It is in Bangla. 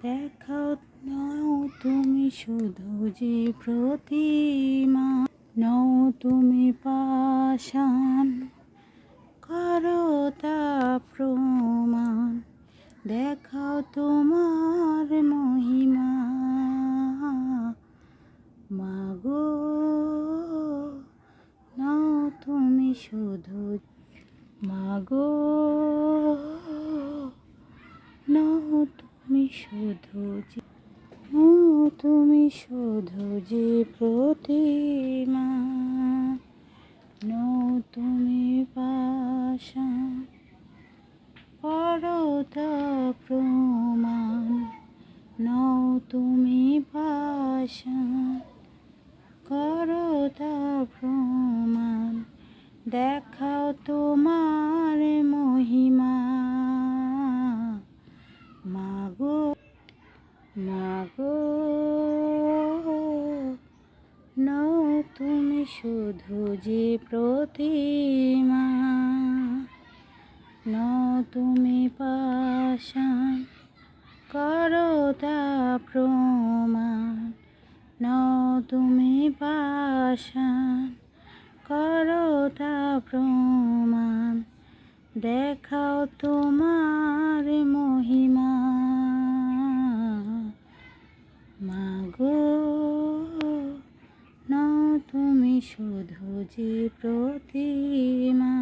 দেখাও নও তুমি শুধু যে প্রতিমা, নও তুমি পাষাণ, করো তা প্রমাণ। দেখাও তোমার মহিমা, মাগো নও তুমি শুধু, মাগো নও তুমি শুধু যে, তুমি শুধু যে প্রতিমা, নও তুমি পাষাণ, করো তা প্রমাণ। নও তুমি পাষাণ, করো তা প্রমাণ। দেখাও তোমার মহিমা, মাগো মাগো নও তুমি শুধু যে প্রতিমা, নও তুমি পাষাণ, করো তা প্রমাণ। নও তুমি পাষাণ, করো তা প্রমাণ। দেখাও তোমার মহিমা, মাগো নও তুমি শুধু যে প্রতিমা।